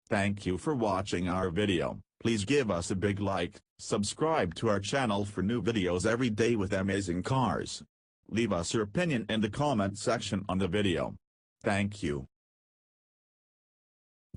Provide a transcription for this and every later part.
Thank you for watching our video. Please give us a big like, subscribe to our channel for new videos every day with amazing cars. Leave us your opinion in the comment section on the video. Thank you.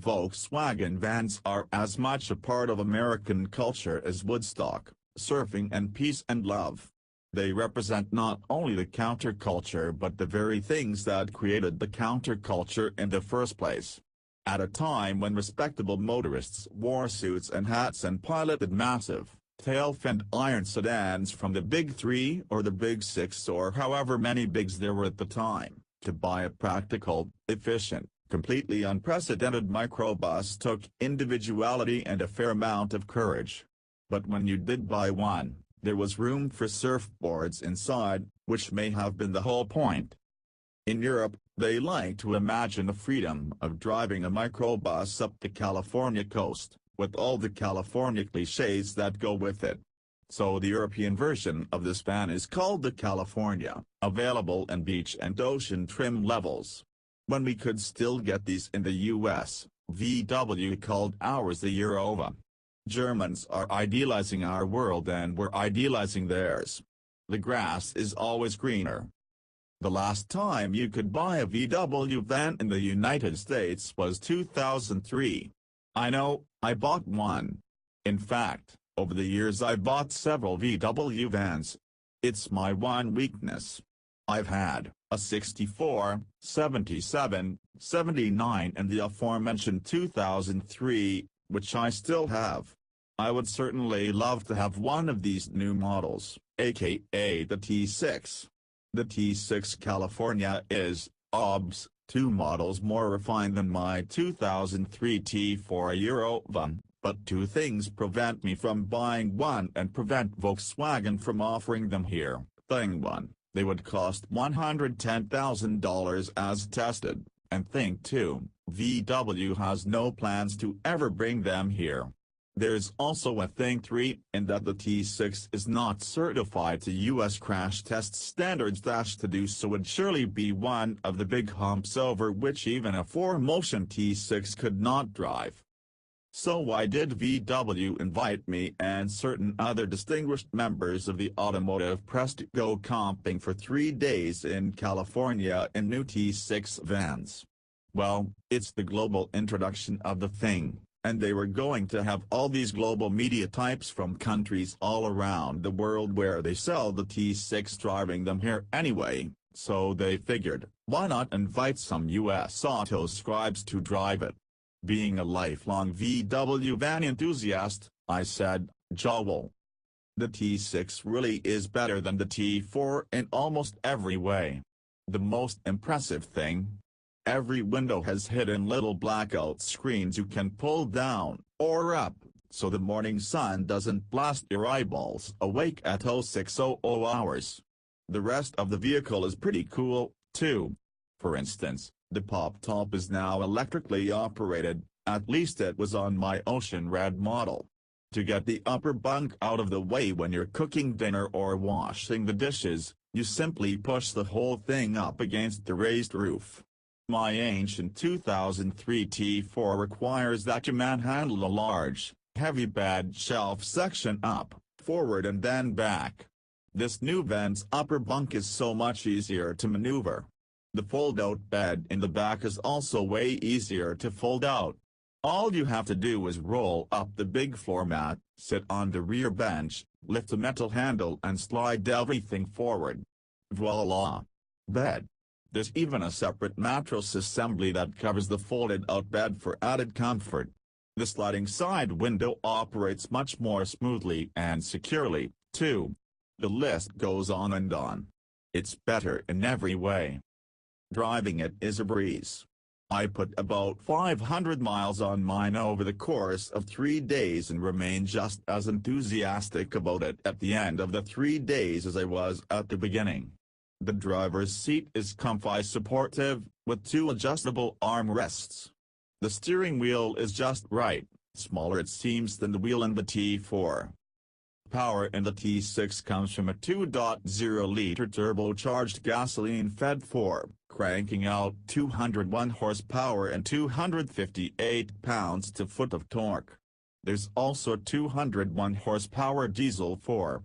Volkswagen vans are as much a part of American culture as Woodstock, surfing and peace and love. They represent not only the counterculture but the very things that created the counterculture in the first place. At a time when respectable motorists wore suits and hats and piloted massive, tail-fin iron sedans from the Big Three or the Big Six or however many bigs there were at the time, to buy a practical, efficient, completely unprecedented microbus took individuality and a fair amount of courage. But when you did buy one, there was room for surfboards inside, which may have been the whole point. In Europe, they like to imagine the freedom of driving a microbus up the California coast, with all the California clichés that go with it. So the European version of this van is called the California, available in beach and ocean trim levels. When we could still get these in the US, VW called ours the Eurovan. Germans are idealizing our world and we're idealizing theirs. The grass is always greener. The last time you could buy a VW van in the United States was 2003. I know, I bought one. In fact, over the years I bought several VW vans. It's my one weakness. I've had a 64, 77, 79 and the aforementioned 2003, which I still have. I would certainly love to have one of these new models, aka the T6. The T6 California is, obs, 2 models more refined than my 2003 T4 Eurovan, but 2 things prevent me from buying one and prevent Volkswagen from offering them here. Thing 1, they would cost $110,000 as tested, and thing 2, VW has no plans to ever bring them here. There's also a thing 3, in that the T6 is not certified to US crash test standards. To do so would surely be one of the big humps over which even a 4Motion T6 could not drive. So why did VW invite me and certain other distinguished members of the automotive press to go camping for 3 days in California in new T6 vans? Well, it's the global introduction of the thing. And they were going to have all these global media types from countries all around the world where they sell the T6 driving them here anyway, so they figured, why not invite some US auto scribes to drive it? Being a lifelong VW van enthusiast, I said, Joel. The T6 really is better than the T4 in almost every way. The most impressive thing? Every window has hidden little blackout screens you can pull down, or up, so the morning sun doesn't blast your eyeballs awake at 0600 hours. The rest of the vehicle is pretty cool, too. For instance, the pop top is now electrically operated, at least it was on my Ocean Red model. To get the upper bunk out of the way when you're cooking dinner or washing the dishes, you simply push the whole thing up against the raised roof. My ancient 2003 T4 requires that you manhandle a large, heavy bed shelf section up, forward and then back. This new van's upper bunk is so much easier to maneuver. The fold-out bed in the back is also way easier to fold out. All you have to do is roll up the big floor mat, sit on the rear bench, lift the metal handle and slide everything forward. Voila! Bed. There's even a separate mattress assembly that covers the folded-out bed for added comfort. The sliding side window operates much more smoothly and securely, too. The list goes on and on. It's better in every way. Driving it is a breeze. I put about 500 miles on mine over the course of 3 days and remain just as enthusiastic about it at the end of the 3 days as I was at the beginning. The driver's seat is comfy supportive, with 2 adjustable armrests. The steering wheel is just right, smaller it seems than the wheel in the T4. Power in the T6 comes from a 2.0-liter turbocharged gasoline-fed 4, cranking out 201 horsepower and 258 pounds-to-foot of torque. There's also a 201 horsepower diesel 4.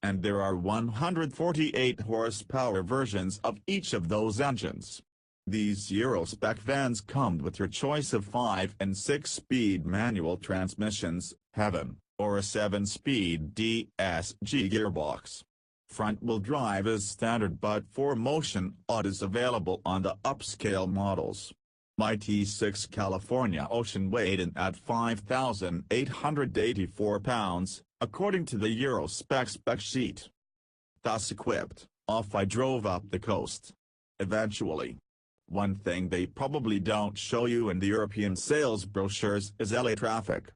And there are 148 horsepower versions of each of those engines. These Euro-spec vans come with your choice of 5 and 6-speed manual transmissions, heaven, or a 7-speed DSG gearbox. Front-wheel drive is standard, but 4-motion auto is available on the upscale models. My T6 California Ocean weighed in at 5,884 pounds, according to the Euro-spec spec sheet. Thus equipped, off I drove up the coast. Eventually. One thing they probably don't show you in the European sales brochures is LA traffic.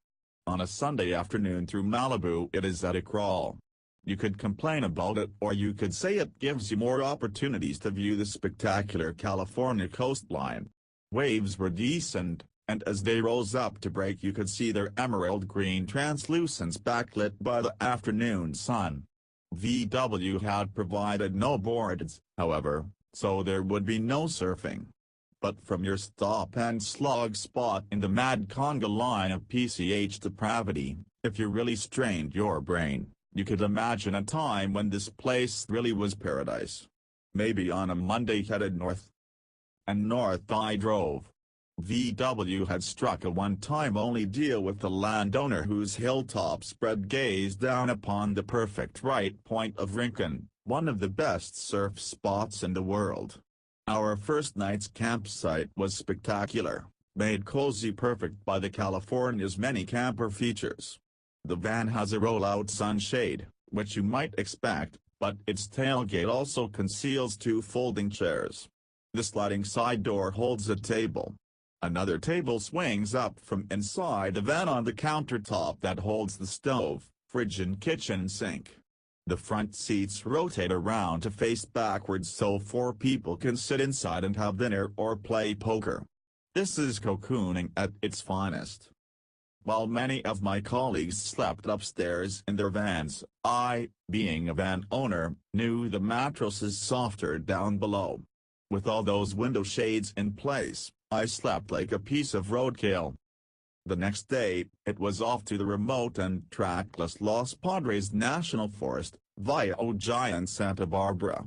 On a Sunday afternoon through Malibu it is at a crawl. You could complain about it, or you could say it gives you more opportunities to view the spectacular California coastline. Waves were decent, and as they rose up to break you could see their emerald green translucence backlit by the afternoon sun. VW had provided no boards, however, so there would be no surfing. But from your stop-and-slog spot in the mad conga line of PCH depravity, if you really strained your brain, you could imagine a time when this place really was paradise. Maybe on a Monday headed north. And north I drove. VW had struck a one-time-only deal with the landowner whose hilltop spread gaze down upon the perfect right point of Rincon, one of the best surf spots in the world. Our first night's campsite was spectacular, made cozy perfect by the California's many camper features. The van has a roll-out sunshade, which you might expect, but its tailgate also conceals 2 folding chairs. The sliding side door holds a table. Another table swings up from inside the van on the countertop that holds the stove, fridge and kitchen sink. The front seats rotate around to face backwards so 4 people can sit inside and have dinner or play poker. This is cocooning at its finest. While many of my colleagues slept upstairs in their vans, I, being a van owner, knew the mattress is softer down below. With all those window shades in place, I slept like a piece of roadkill. The next day, it was off to the remote and trackless Los Padres National Forest, via Ojai and Santa Barbara.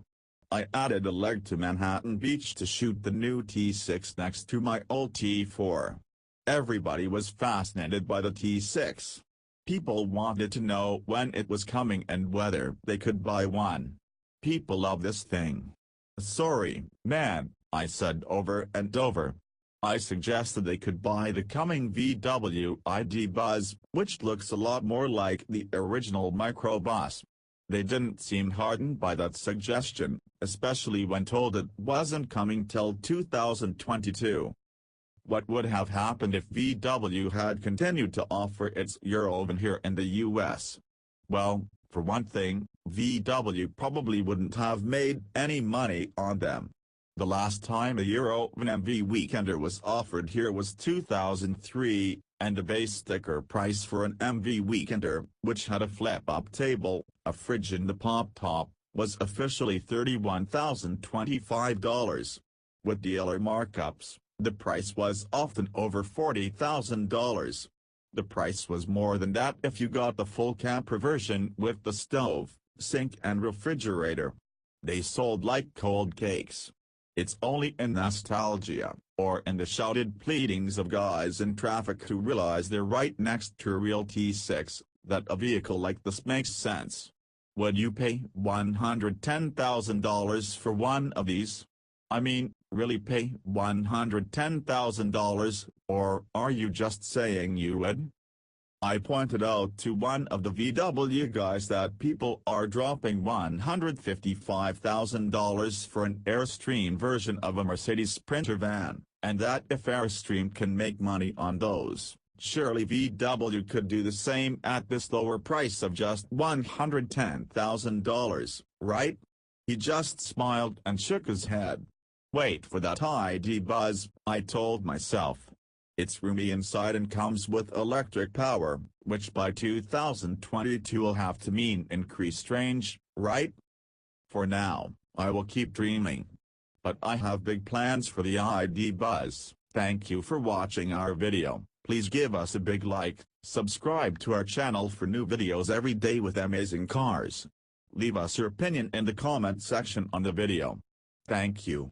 I added a leg to Manhattan Beach to shoot the new T6 next to my old T4. Everybody was fascinated by the T6. People wanted to know when it was coming and whether they could buy one. People love this thing. Sorry, man, I said over and over. I suggested they could buy the coming VW ID Buzz, which looks a lot more like the original microbus. They didn't seem heartened by that suggestion, especially when told it wasn't coming till 2022. What would have happened if VW had continued to offer its Eurovan here in the US? Well, for one thing, VW probably wouldn't have made any money on them. The last time a Eurovan MV Weekender was offered here was 2003, and the base sticker price for an MV Weekender, which had a flip-up table, a fridge and the pop-top, was officially $31,025. With dealer markups, the price was often over $40,000. The price was more than that if you got the full camper version with the stove, sink and refrigerator. They sold like cold cakes. It's only in nostalgia, or in the shouted pleadings of guys in traffic who realize they're right next to a real T6, that a vehicle like this makes sense. Would you pay $110,000 for one of these? I mean, really pay $110,000, or are you just saying you would? I pointed out to one of the VW guys that people are dropping $155,000 for an Airstream version of a Mercedes Sprinter van, and that if Airstream can make money on those, surely VW could do the same at this lower price of just $110,000, right? He just smiled and shook his head. Wait for that ID Buzz, I told myself. It's roomy inside and comes with electric power, which by 2022 will have to mean increased range, right? For now, I will keep dreaming. But I have big plans for the ID Buzz. Thank you for watching our video. Please give us a big like, subscribe to our channel for new videos every day with amazing cars. Leave us your opinion in the comment section on the video. Thank you.